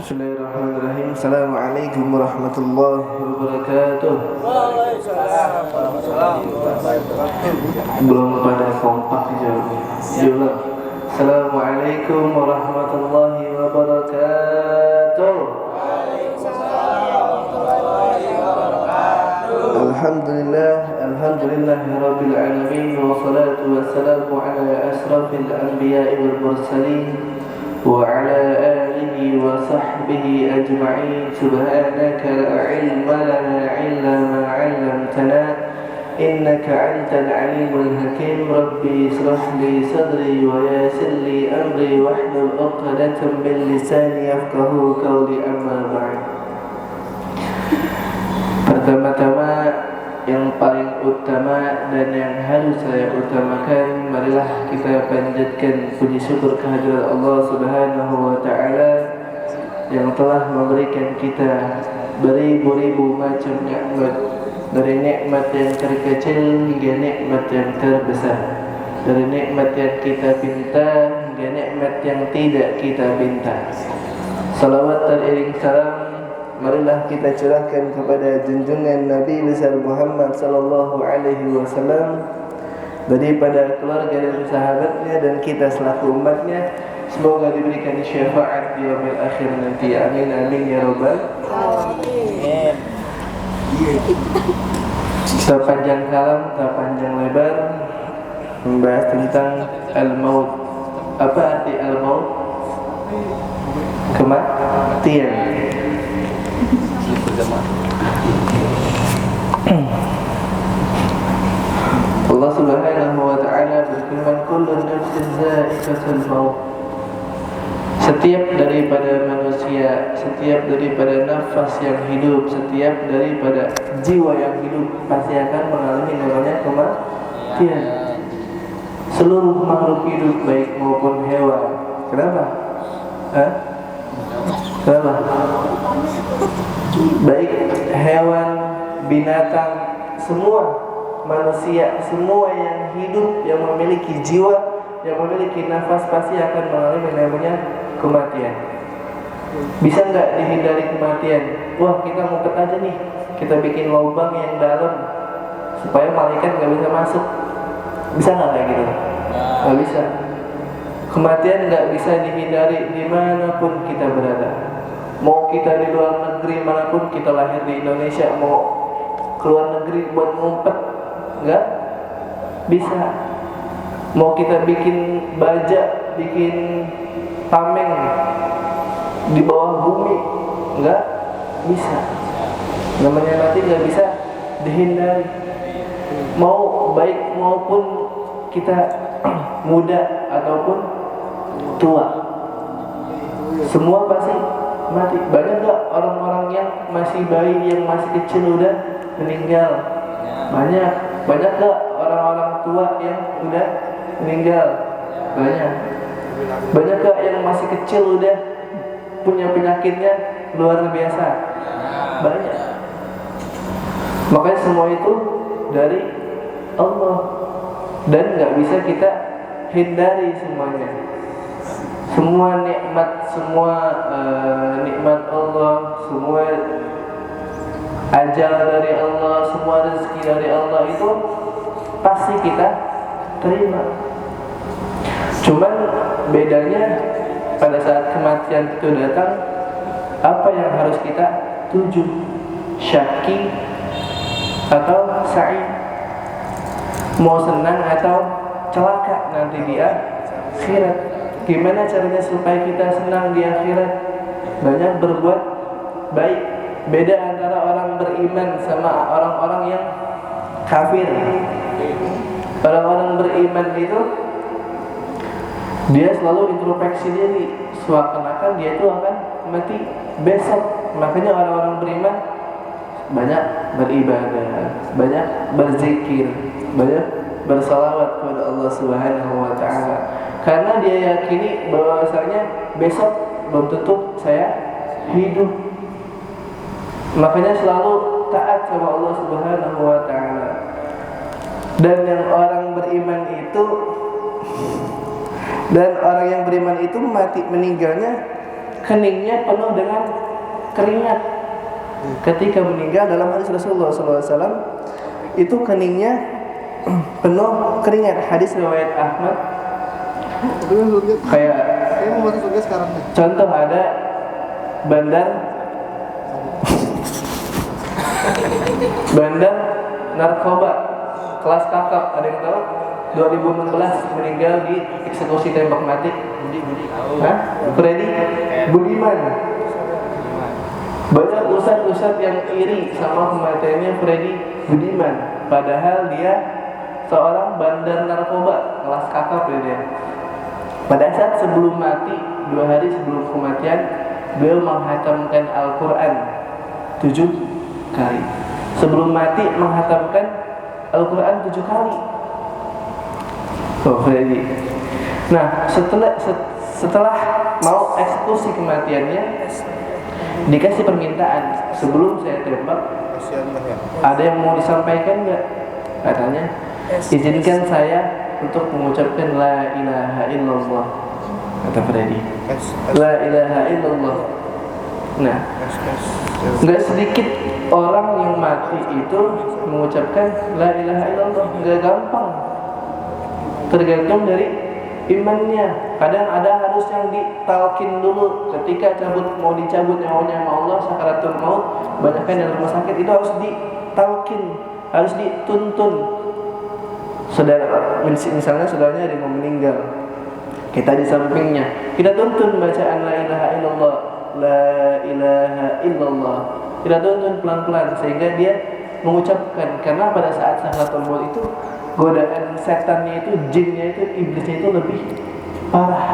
Bismillahirrahmanirrahim. Assalamualaikum warahmatullahi wabarakatuh. Belum pada kompak jawabnya. Assalamualaikum warahmatullahi wabarakatuh. Alhamdulillahirabbil alamin wassalatu wassalamu ala asrafil anbiya'i wal mursalin wa ala alihi wa sahbihi ajma'in. Subhanaka la ilma lana illa ma 'allamtana innaka antal alimul hakim. Rabbi ishrah li sadri wa yassir li amri wahlul 'uqdatam min lisani yafqahu qawli. Amma ba'd. Pertama-tama, yang paling utama dan yang harus saya utamakan, marilah kita panjatkan puji syukur kehadirat Allah Subhanahu wa taala yang telah memberikan kita beribu-ribu macam nikmat, dari nikmat yang terkecil hingga nikmat yang terbesar, dari nikmat yang kita pinta hingga nikmat yang tidak kita pinta. Salawat dan iring salam marilah kita curahkan kepada junjungan Nabi besar Muhammad sallallahu alaihi wasallam, daripada keluarga dan sahabatnya dan kita selaku umatnya. Semoga diberikan syafaat di yaumil akhir nanti. Amin amin ya rabbal alamin. Tak panjang kalam, tak panjang lebar, membahas tentang al-maut. Apa arti al-maut? Kematian. Allah Subhanahu wa ta'ala berfirman, kullu nafsin za'iqatul maut. Setiap daripada manusia, setiap daripada nafas yang hidup, setiap daripada jiwa yang hidup pasti akan mengalami namanya kematian. Seluruh makhluk hidup baik maupun hewan. Kenapa? Kenapa? Baik hewan, binatang, semua manusia, semua yang hidup, yang memiliki jiwa, yang memiliki nafas pasti akan mengalami namanya kematian. Bisa nggak dihindari kematian? Wah, kita ngumpet aja nih, kita bikin lubang yang dalam supaya malaikat nggak bisa masuk. Bisa nggak kayak gitu? Nggak bisa. Kematian nggak bisa dihindari dimanapun kita berada. Mau kita di luar negeri manapun, kita lahir di Indonesia, mau keluar negeri buat ngumpet, enggak bisa. Mau kita bikin baja, bikin tameng di bawah bumi, enggak bisa. Namanya mati enggak bisa dihindari. Mau baik maupun kita muda ataupun tua, semua pasti mati. Banyak gak orang-orang yang masih bayi, yang masih kecil udah meninggal? Banyak. Banyak gak orang-orang tua yang udah meninggal? Banyak. Banyak gak yang masih kecil udah punya penyakitnya luar biasa? Banyak. Makanya semua itu dari Allah dan gak bisa kita hindari semuanya. Semua nikmat, nikmat Allah, semua ajal dari Allah, semua rezeki dari Allah itu pasti kita terima. Cuman bedanya pada saat kematian itu datang, apa yang harus kita tuju? Syaki atau sa'id? Mau senang atau celaka nanti di akhirat? Gimana caranya supaya kita senang di akhirat? Banyak berbuat baik. Beda antara orang beriman sama orang-orang yang kafir. Orang-orang beriman itu dia selalu introspeksi diri, seakan-akan dia itu akan mati besok. Makanya orang-orang beriman banyak beribadah, banyak berzikir, banyak bersalawat kepada Allah Subhanahu wa taala. Karena dia yakini bahwasanya besok belum tentu saya hidup. Makanya selalu taat sama Allah Subhanahu wa taala. Dan orang yang beriman itu mati meninggalnya keningnya penuh dengan keringat ketika meninggal. Dalam hadis Rasulullah SAW itu keningnya penuh keringat. Hadis riwayat Ahmad. Kayak contoh ada bandar narkoba kelas kakap, ada yang tahu? 2016 meninggal di eksekusi tembak mati. Freddy Budiman. Banyak ustadz yang iri sama kematiannya Freddy Budiman, padahal dia seorang bandar narkoba kelas kakap dia. Pada saat sebelum mati, 2 hari sebelum kematian, beliau menghatamkan Al-Quran 7 kali. Sebelum mati menghatamkan Al-Quran 7 kali. Freddy. Nah, setelah mau eksekusi kematiannya, dikasih permintaan, sebelum saya tembak, ada yang mau disampaikan nggak? Katanya, izinkan saya untuk mengucapkan la ilaha illallah, kata Freddy. La ilaha illallah. Nah, nggak sedikit orang yang mati itu mengucapkan la ilaha illallah, nggak gampang. Tergantung dari imannya. Kadang ada harus yang ditalkin dulu ketika mau dicabut nyawanya sama Allah, sakaratul maut. Banyak kan dalam rumah sakit itu harus ditalkin, harus dituntun. Misalnya saudaranya ada yang mau meninggal, kita di sampingnya, kita tuntun bacaan la ilaha illallah, la ilaha illallah. Kita tuntun pelan-pelan sehingga dia mengucapkan. Karena pada saat sakaratul maut itu godaan setannya itu, jinnya itu, iblisnya itu lebih parah.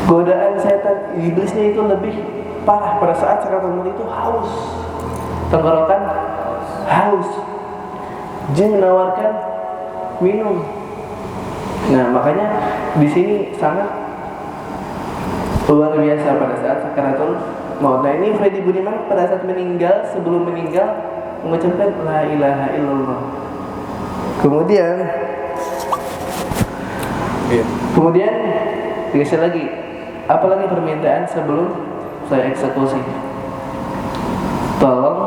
Godaan setan, iblisnya itu lebih parah. Pada saat sakaratul maut itu haus, tenggorokan haus, jin menawarkan minum. Nah, makanya di sini sangat luar biasa pada saat sakaratul maut. Nah, ini Freddy Budiman pada saat meninggal, sebelum meninggal mengucapkan la ilaha illallah. Kemudian dikasih lagi, apalagi permintaan sebelum saya eksekusi? Tolong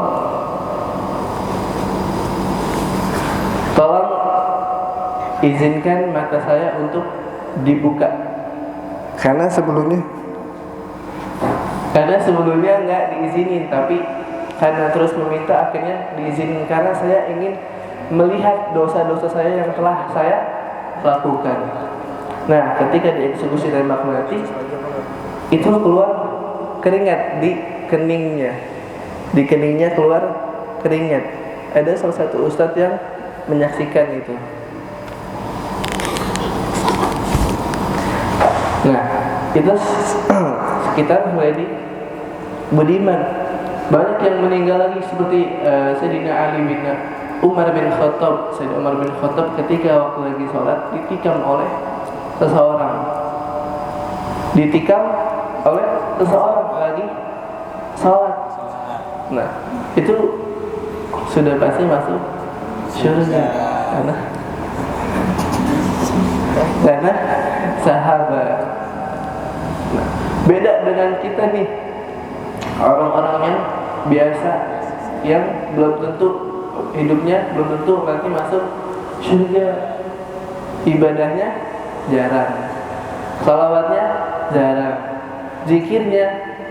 izinkan mata saya untuk dibuka. Karena sebelumnya nggak diizinin, tapi karena terus meminta akhirnya diizinin. Karena saya ingin melihat dosa-dosa saya yang telah saya lakukan. Nah, ketika dieksekusi tembak mati, itu keluar keringat di keningnya. Di keningnya keluar keringat. Ada salah satu ustadz yang menyaksikan itu. Nah, itu sekitar Freddy Budiman. Banyak yang meninggal lagi seperti Sayyidina Ali bin Umar bin Khattab. Sayyidina Umar bin Khattab ketika waktu lagi sholat ditikam oleh seseorang. Lagi sholat. Nah, itu sudah pasti masuk surga karena sahabat. Nah, beda dengan kita nih, orang-orang yang biasa, yang belum tentu hidupnya, belum tentu nanti masuk surga. Ibadahnya jarang, salawatnya jarang, zikirnya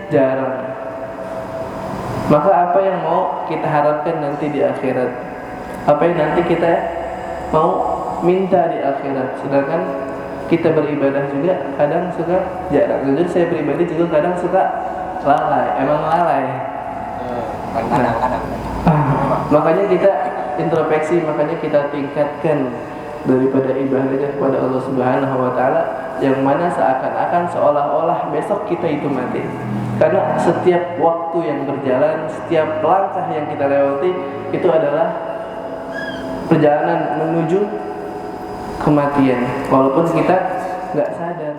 jarang. Maka apa yang mau kita harapkan nanti di akhirat? Apa yang nanti kita mau minta di akhirat? Sedangkan kita beribadah juga kadang suka jarang. Jujur saya pribadi juga kadang suka lalai. Emang lalai. Makanya kita introspeksi, makanya kita tingkatkan daripada ibadahnya kepada Allah Subhanahu wa taala, yang mana seakan-akan seolah-olah besok kita itu mati. Karena setiap waktu yang berjalan, setiap langkah yang kita lewati itu adalah perjalanan menuju kematian, walaupun kita nggak sadar.